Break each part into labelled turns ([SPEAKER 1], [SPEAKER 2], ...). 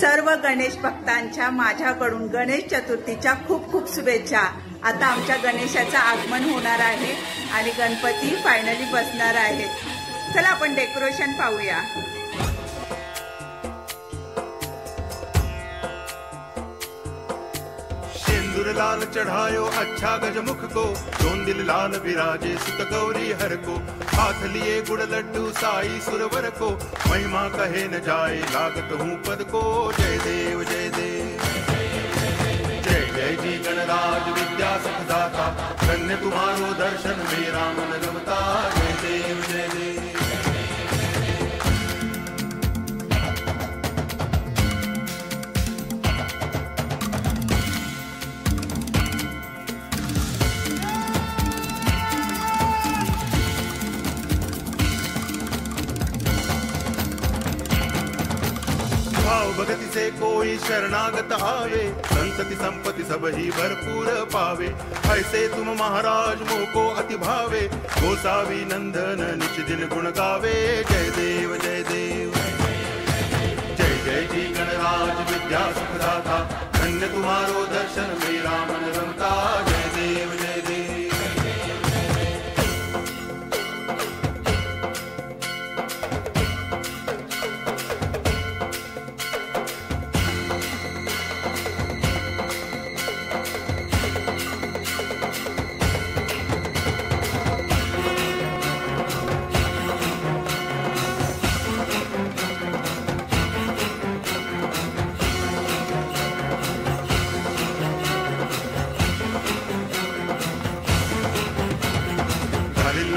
[SPEAKER 1] सर्व गणेश भक्तांच्या माझ्याकडून गणेश चतुर्थीच्या खूप खूप शुभेच्छा। आता आमच्या गणेशाचं आगमन होणार आहे आणि गणपती फायनली बसणार आहे। चला आपण डेकोरेशन पाहूया।
[SPEAKER 2] सिंदूर लाल चढ़ायो अच्छा गजमुख को, दोन दिल लाल विराजे सुत गौरी हर को, हाथ लिए गुड़ लड्डू साई सुरवर को, महिमा कहे न जाए लागत हूँ पद को। जय देव जय देव जय जय जी गणराज विद्या सुखदाता, धन्य तुम्हारो दर्शन मेरा मन रमता। जय देव जय देव भाव भगति से कोई शरणागत आवे, संतति संपत्ति सब ही भरपूर पावे। ऐसे तुम महाराज मोको अति भावे, गोसावी नंदन निच दिन गुण गावे। जय देव जय देव जय जय जी गणराज विद्या सुखदाता, धन्य तुम्हारो दर्शन मेरा मन रमता। जय देव जय देव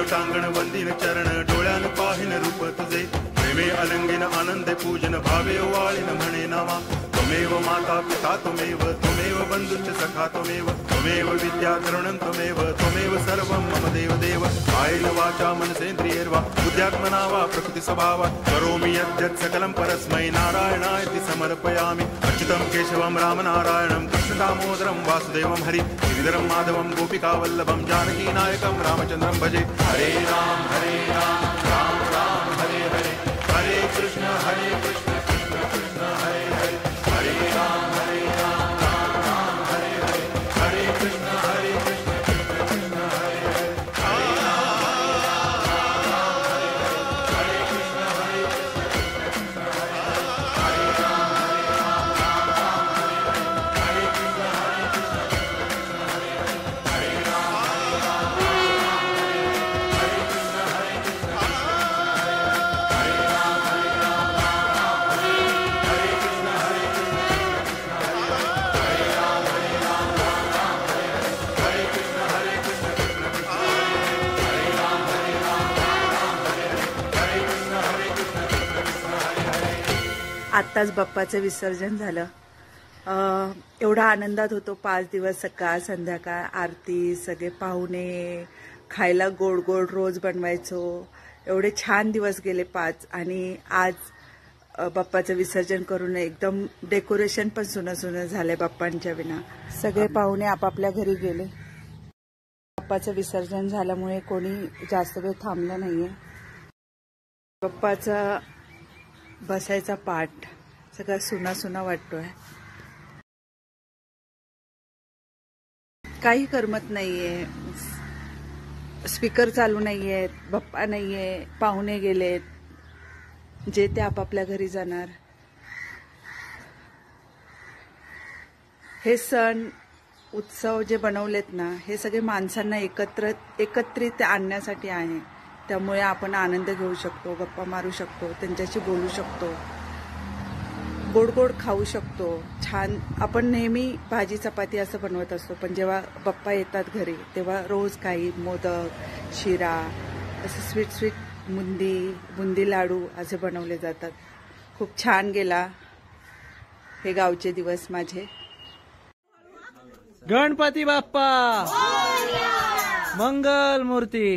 [SPEAKER 2] टांगण वंदिन चरण, डोळ्यान पाहिन रूप तुझे, प्रेमे अलंगिन आनंद पूजन, भावे वाळीन म्हणे नामा। त्वमेव माता पिता त्वमेव, त्वमेव बंधुश्च सखा त्वमेव, त्वमेव विद्या तरुणं त्वमेव, त्वमेव सर्वं मम देव देव। कायेन वाचा मनसेन्द्रियैर्वा बुद्ध्यात्मना वा प्रकृति स्वभावात्, करोमि यद्यत् सकलं परस्मै नारायणायति समर्पयामि। अच्युतं केशवं रामनारायणं कृष्ण दामोदरं वासुदेवं हरि, गिरिधरं माधवं गोपिकावल्लभं जानकी नायकं रामचन्द्रं भजे। हरे राम राम राम हरे हरे, हरे कृष्ण कृष्ण कृष्ण हरे हरे, हरे राम राम राम हरे हरे, हरे कृष्ण कृष्ण कृष्ण हरे हरे, हरे राम हरे कृष्ण कृष्ण हरे हरे, हरे राम राम हरे हरे, हरे कृष्ण कृष्ण हरे हरे, हरे राम
[SPEAKER 1] आत्ताच बाप्पाचं विसर्जन झालं। एवढा आनंदात होतो। 5 दिवस सकाळ संध्याकाळ आरती, सगळे पाहुणे, खायला गोड गोड रोज बनवायचो। एवढे छान दिवस गेले 5, आणि आज बाप्पाचं विसर्जन करून एकदम डेकोरेशन पण सुनं सुनं झालंय बाप्पांच्या विना। सगळे पाहुणे आपापल्या घरी गेले। बाप्पाचं विसर्जन झाल्यामुळे कोणी जास्त वेळ थांबलं नाहीये। बाप्पाचा बसायचा पाठ सगळा सुना सुना वाटतोय। काही करमत नाहीये, स्पीकर चालू नाहीये, बाप्पा नाहीये, पाहुणे गेलेत, जे ते आपापल्या घरी जाणार। हे सण उत्सव जे बनवलेत ना, हे सगळे माणसांना एकत्रित आणण्यासाठी आहे। त्यामुळे आपण आनंद घेऊ शकतो, गप्पा मारू शकतो, त्यांच्याशी बोलू शकतो, गोड गोड खाऊ शकतो। छान आपण नेहमी भाजी चपाती असं बनवत असतो, पण जेव्हा बाप्पा येतात घरी तेव्हा रोज काही मोदक, शिरा, असं स्वीट बुंदी लाडू असे बनवले जातात। खूप छान गेला हे गावचे दिवस माझे।
[SPEAKER 3] गणपती बाप्पा मंगल मूर्ती।